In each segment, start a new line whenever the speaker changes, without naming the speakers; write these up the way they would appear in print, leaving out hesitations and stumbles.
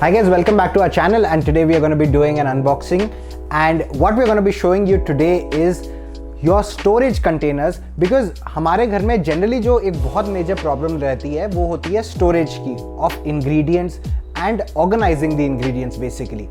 Hi guys, welcome back to our channel, and today we are going to be doing an unboxing, and what we're going to be showing you today is your storage containers, because हमारे घर में generally जो एक बहुत major problem रहती है वो होती है storage की of ingredients and organizing the ingredients basically.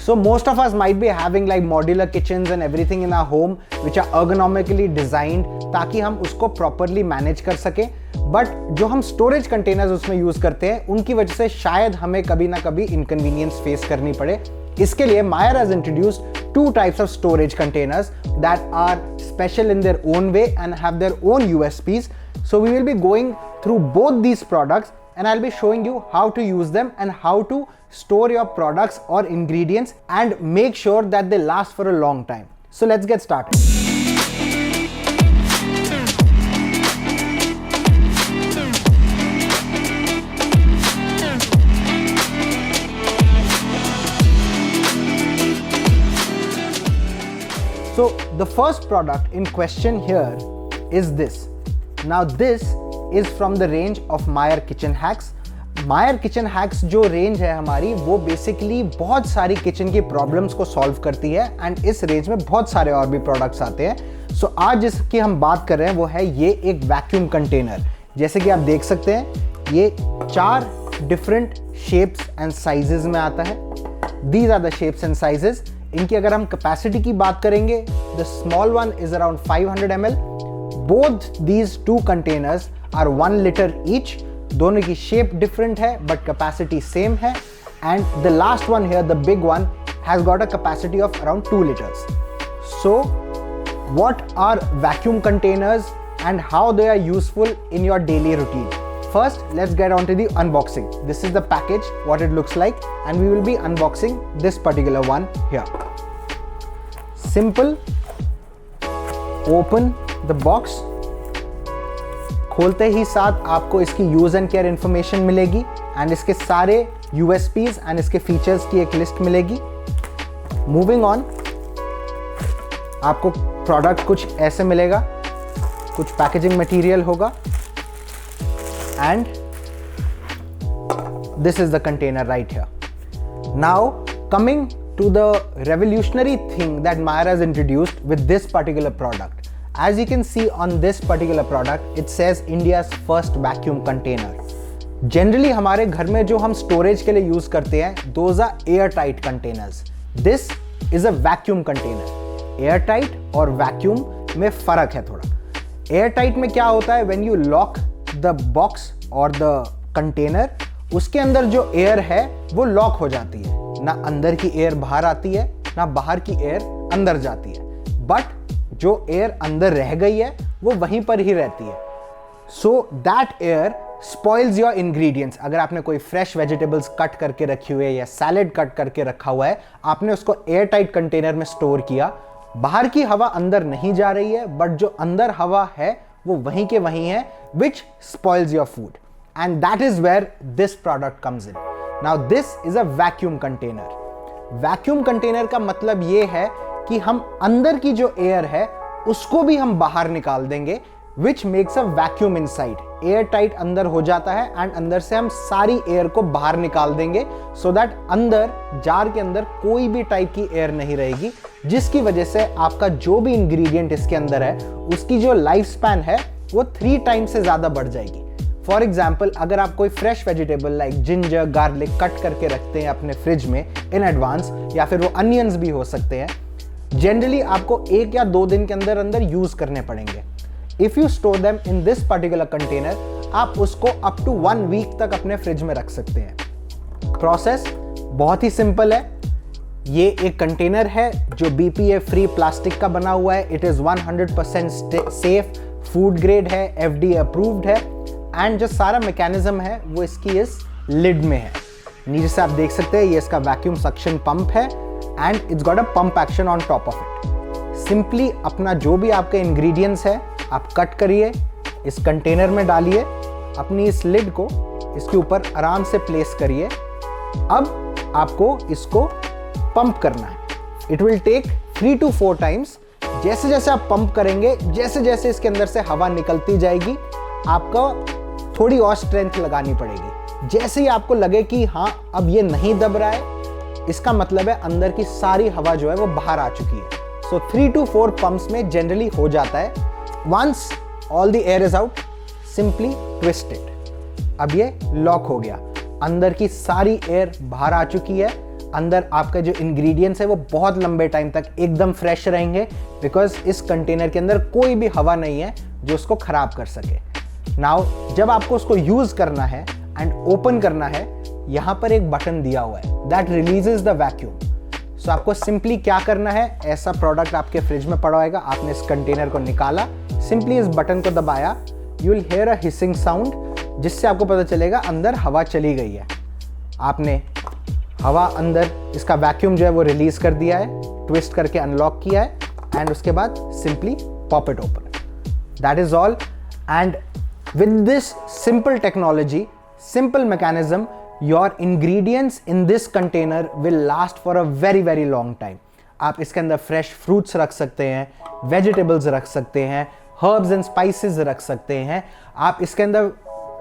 So most of us might be having like modular kitchens and everything in our home which are ergonomically designed ताकि हम उसको properly manage कर सकें, बट जो हम स्टोरेज कंटेनर्स उसमें use करते हैं उनकी वजह से शायद हमें कभी ना कभी इनकन्वीनियंस फेस करनी पड़े. इसके लिए Meyer has introduced two types of storage containers that are special in their own way and have their own USPs. So we will be going through both these products and I'll be showing you how to use them and how to store your products or ingredients and make sure that they last for a long time. So let's get started. So the first product in question here is this. Now this is from the range of Meyer Kitchen Hacks. Meyer Kitchen Hacks जो range है हमारी वो basically बहुत सारी kitchen की problems को solve करती है एंड इस रेंज में बहुत सारे और भी प्रोडक्ट्स आते हैं. सो आज जिसकी हम बात कर रहे हैं वो है ये एक वैक्यूम कंटेनर. जैसे कि आप देख सकते हैं ये 4 डिफरेंट शेप्स एंड साइजेस में आता है. These are the shapes and sizes. इनकी अगर हम कैपेसिटी की बात करेंगे, the small one is around 500 ml. Both these 2 containers are 1 litre each. दोनों की शेप डिफरेंट है बट कैपेसिटी सेम है. And the last one here, the big one, has got a capacity of around 2 liters. So what are vacuum containers and how they are useful in your daily routine? First, let's get on to the unboxing. This is the package, what it looks like, and we will be unboxing this particular one here. Simple. Open the box. खोलते ही साथ आपको इसकी use and care information मिलेगी and इसके सारे USPs and इसके features की एक लिस्ट मिलेगी. मूविंग ऑन, आपको प्रोडक्ट कुछ ऐसे मिलेगा, कुछ पैकेजिंग मटेरियल होगा and this is the container right here. Now coming to the revolutionary thing that Meyer has introduced with this particular product. As you can see on this particular product, it says India's first vacuum container. Generally हमारे घर में जो हम storage के लिए use करते हैं, those are airtight containers. This is a vacuum container. Airtight और vacuum में फर्क है थोड़ा. Airtight में क्या होता है, when you lock the box और द कंटेनर, उसके अंदर जो एयर है वो लॉक हो जाती है. ना अंदर की एयर बाहर आती है ना बाहर की एयर अंदर जाती है, बट जो एयर अंदर रह गई है वो वहीं पर ही रहती है. So that air spoils your ingredients. अगर आपने कोई फ्रेश वेजिटेबल्स कट करके रखी हुई है या सैलेड कट करके रखा हुआ है, आपने उसको एयर टाइट कंटेनर में स्टोर किया, बाहर की हवा अंदर नहीं जा रही है बट जो अंदर हवा है वो वहीं के वहीं है, which spoils your food, and that is where this product comes in. Now this is a vacuum container. Vacuum container का मतलब ये है कि हम अंदर की जो एयर है उसको भी हम बाहर निकाल देंगे, which makes a vacuum inside. Air tight अंदर हो जाता है एंड अंदर से हम सारी एयर को बाहर निकाल देंगे so that अंदर जार के अंदर कोई भी टाइप की एयर नहीं रहेगी, जिसकी वजह से आपका जो भी इंग्रेडिएंट इसके अंदर है उसकी जो लाइफ स्पैन है वो 3 टाइम्स से ज्यादा बढ़ जाएगी. फॉर एग्जाम्पल, अगर आप कोई fresh vegetable like ginger, garlic cut करके रखते हैं अपने फ्रिज में इन एडवांस, या फिर वो अनियंस भी हो सकते हैं, जनरली आपको 1 या 2 दिन के अंदर अंदर यूज करने पड़ेंगे. If you store them in this particular container, आप उसको अप टू 1 वीक तक अपने फ्रिज में रख सकते हैं. प्रोसेस बहुत ही सिंपल है. ये एक कंटेनर है जो BPA फ्री प्लास्टिक का बना हुआ है. It is 100% safe, food grade है, FDA अप्रूव्ड है एंड जो सारा मैकेनिज्म है वो इसकी इस लिड में है. नीचे से आप देख सकते हैं ये इसका वैक्यूम सक्शन पंप है and it's got a pump action on top of it. Simply अपना जो भी आपके इंग्रेडिएंट्स है आप कट करिए, इस कंटेनर में डालिए, अपनी इस लिड को इसके ऊपर आराम से प्लेस करिए. अब आपको इसको पंप करना है. It will take 3 to 4 times. जैसे जैसे आप पंप करेंगे, जैसे जैसे इसके अंदर से हवा निकलती जाएगी, आपको थोड़ी और स्ट्रेंथ लगानी पड़ेगी. जैसे ही आपको लगे कि हाँ अब ये नहीं दब रहा है, इसका मतलब है अंदर की सारी हवा जो है वो बाहर आ चुकी है। सो 3 to 4 पंप्स में जनरली हो जाता है। Once all the air is out, simply twist it. अब ये लॉक हो गया, अंदर की सारी एयर बाहर आ चुकी है। अंदर आपका जो इंग्रेडिएंट्स है वो बहुत लंबे टाइम तक एकदम फ्रेश रहेंगे, बिकॉज इस कंटेनर के अंदर कोई भी हवा नहीं है जो उसको खराब कर सके। नाउ जब आपको उसको यूज करना है एंड ओपन करना है, यहाँ पर एक बटन दिया हुआ है दैट रिलीजेस द वैक्यूम। सो आपको सिंपली क्या करना है, ऐसा प्रोडक्ट आपके फ्रिज में पड़ा होगा, आपने इस कंटेनर को निकाला, सिंपली इस बटन को दबाया, you will hear a hissing sound, जिससे आपको पता चलेगा अंदर हवा चली गई है। आपने हवा अंदर इसका वैक्यूम जो है वो रिलीज कर दिया है, ट्विस्ट करके अनलॉक किया है, एंड उसके बाद simply pop it open. That is all. And with this simple technology, simple mechanism, your ingredients in this container will last for a very very long time. आप इसके अंदर fresh fruits रख सकते हैं, vegetables रख सकते हैं, herbs and spices रख सकते हैं, आप इसके अंदर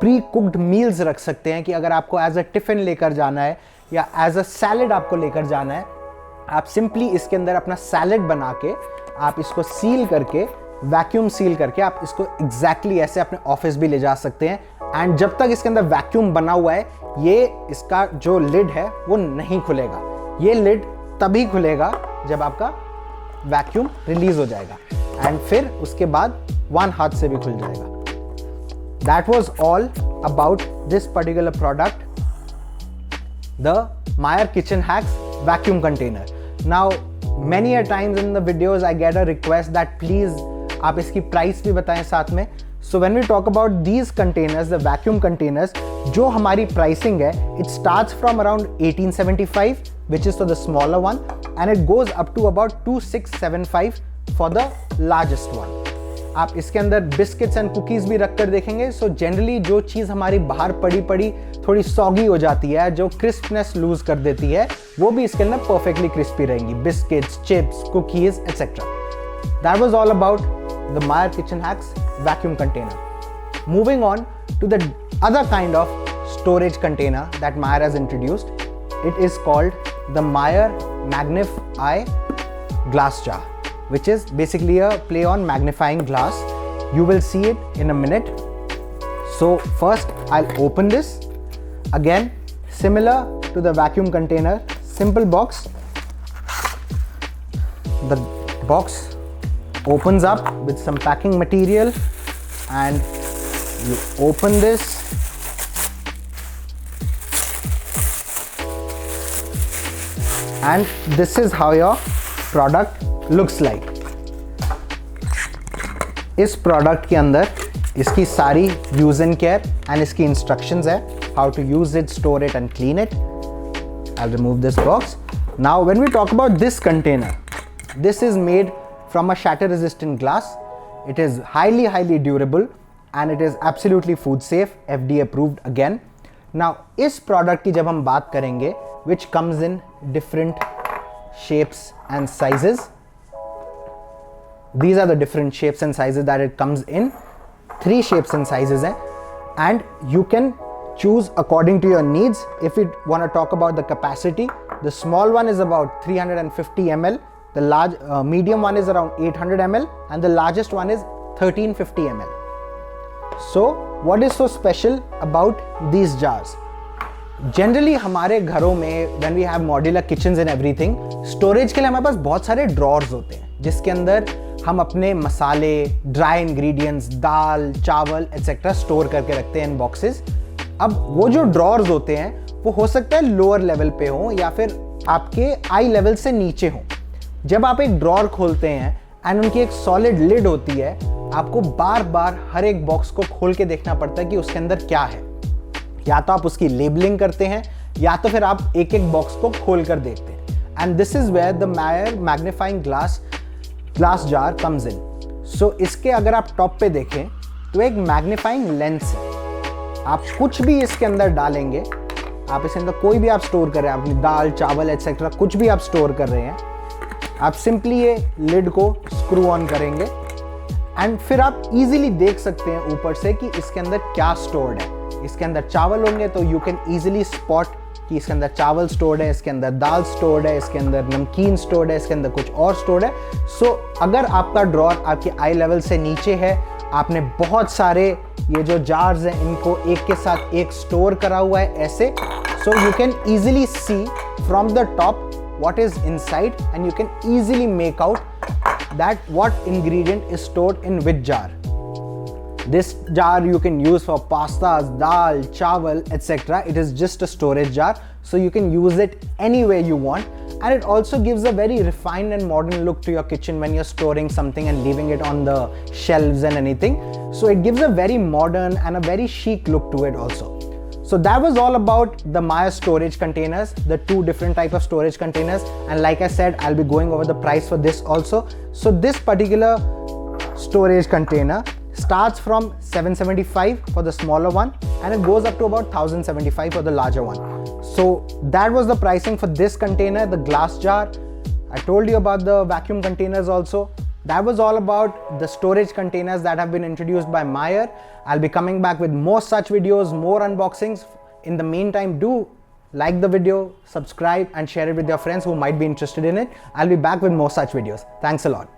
प्री कुक्ड मील्स रख सकते हैं कि अगर आपको एज अ टिफिन लेकर जाना है या एज अ सैलड आपको लेकर जाना है, आप सिंपली इसके अंदर अपना सैलड बना के आप इसको सील करके, वैक्यूम सील करके आप इसको एग्जैक्टली ऐसे अपने ऑफिस भी ले जा सकते हैं। एंड जब तक इसके अंदर वैक्यूम बना हुआ है, ये इसका जो लिड है वो नहीं खुलेगा। ये लिड तभी खुलेगा जब आपका वैक्यूम रिलीज हो जाएगा, एंड फिर उसके बाद वन हाथ से भी खुल जाएगा। That was all about this particular product, the Meyer Kitchen Hacks vacuum container. Now many a times in the videos I get a request that please आप इसकी प्राइस भी बताएं साथ में। So when we talk about these containers, the vacuum containers, जो हमारी pricing है, it starts from around 1875, which is for the smaller one, and it goes up to about 2675 for the largest one. आप इसके अंदर biscuits and cookies भी रख कर देखेंगे। सो जनरली जो चीज़ हमारी बाहर पड़ी पड़ी थोड़ी सॉगी हो जाती है, जो क्रिस्पनेस लूज कर देती है, वो भी इसके अंदर परफेक्टली क्रिस्पी रहेंगी। Biscuits, chips, cookies etcetera. That was all about the Meyer Kitchen Hacks vacuum container. Moving on to the other kind of storage container that Meyer has introduced. It is called the Meyer Magnify glass jar, which is basically a play on magnifying glass. You will see it in a minute. So first I'll open this. Again, similar to the vacuum container, simple box. The box opens up with some packing material, and you open this, and this is how your product looks like. इस product के अंदर इसकी सारी use and care एंड इसकी instructions है, how to use it, store it and clean it. I'll remove this box. Now when we talk about this container, this is made from a shatter resistant glass. It is highly durable and it is absolutely food safe, FDA approved again. Now इस product की जब हम बात करेंगे, which comes in different shapes and sizes. These are the different shapes and sizes that it comes in. 3 shapes and sizes हैं, and you can choose according to your needs. If you want to talk about the capacity, the small one is about 350 ml, the large medium one is around 800 ml, and the largest one is 1350 ml. So what is so special about these jars? Generally हमारे घरों में when we have modular kitchens and everything, storage के लिए हमारे पास बहुत सारे drawers होते हैं, जिसके अंदर हम अपने मसाले, ड्राई इंग्रेडिएंट्स, दाल, चावल एटसेट्रा स्टोर करके रखते हैं इन बॉक्सेस. अब वो जो ड्रॉर्स होते हैं वो हो सकता है लोअर लेवल पे हो या फिर आपके आई लेवल से नीचे हो. जब आप एक ड्रॉर खोलते हैं एंड उनकी एक सॉलिड लिड होती है, आपको बार बार हर एक बॉक्स को खोल के देखना पड़ता है कि उसके अंदर क्या है. या तो आप उसकी लेबलिंग करते हैं या तो फिर आप एक एक बॉक्स को खोल कर देखते हैं. And this is where the Meyer magnifying glass jar comes in. So इसके अगर आप टॉप पे देखें तो एक मैग्नीफाइंग लेंस है. आप कुछ भी इसके अंदर डालेंगे, आप इसके अंदर कोई भी आप स्टोर कर रहे हैं, अपनी दाल, चावल एटसेट्रा कुछ भी आप स्टोर कर रहे हैं, आप सिंपली ये लिड को स्क्रू ऑन करेंगे एंड फिर आप इजीली देख सकते हैं ऊपर से कि इसके अंदर क्या स्टोर्ड है. इसके अंदर चावल होंगे तो यू कैन ईजिली स्पॉट कि इसके अंदर चावल स्टोर्ड है, इसके अंदर दाल स्टोर्ड है, इसके अंदर नमकीन स्टोर्ड है, इसके अंदर कुछ और स्टोर्ड है। सो अगर आपका ड्रॉर आपके आई लेवल से नीचे है, आपने बहुत सारे ये जो जार्स हैं इनको एक के साथ एक स्टोर करा हुआ है ऐसे, so you can easily see from the top what is inside and you can easily make out that what ingredient is stored in which jar. This jar you can use for pastas, dal, chawal, etc. It is just a storage jar, so you can use it any way you want, and it also gives a very refined and modern look to your kitchen when you're storing something and leaving it on the shelves and anything. So it gives a very modern and a very chic look to it also. So that was all about the Meyer storage containers, the two different type of storage containers, and like I said, I'll be going over the price for this also. So this particular storage container starts from 775 for the smaller one and it goes up to about 1075 for the larger one. So that was the pricing for this container, the glass jar. I told you about the vacuum containers also. That was all about the storage containers that have been introduced by Meyer. I'll be coming back with more such videos, more unboxings. In the meantime, do like the video, subscribe and share it with your friends who might be interested in it. I'll be back with more such videos. Thanks a lot.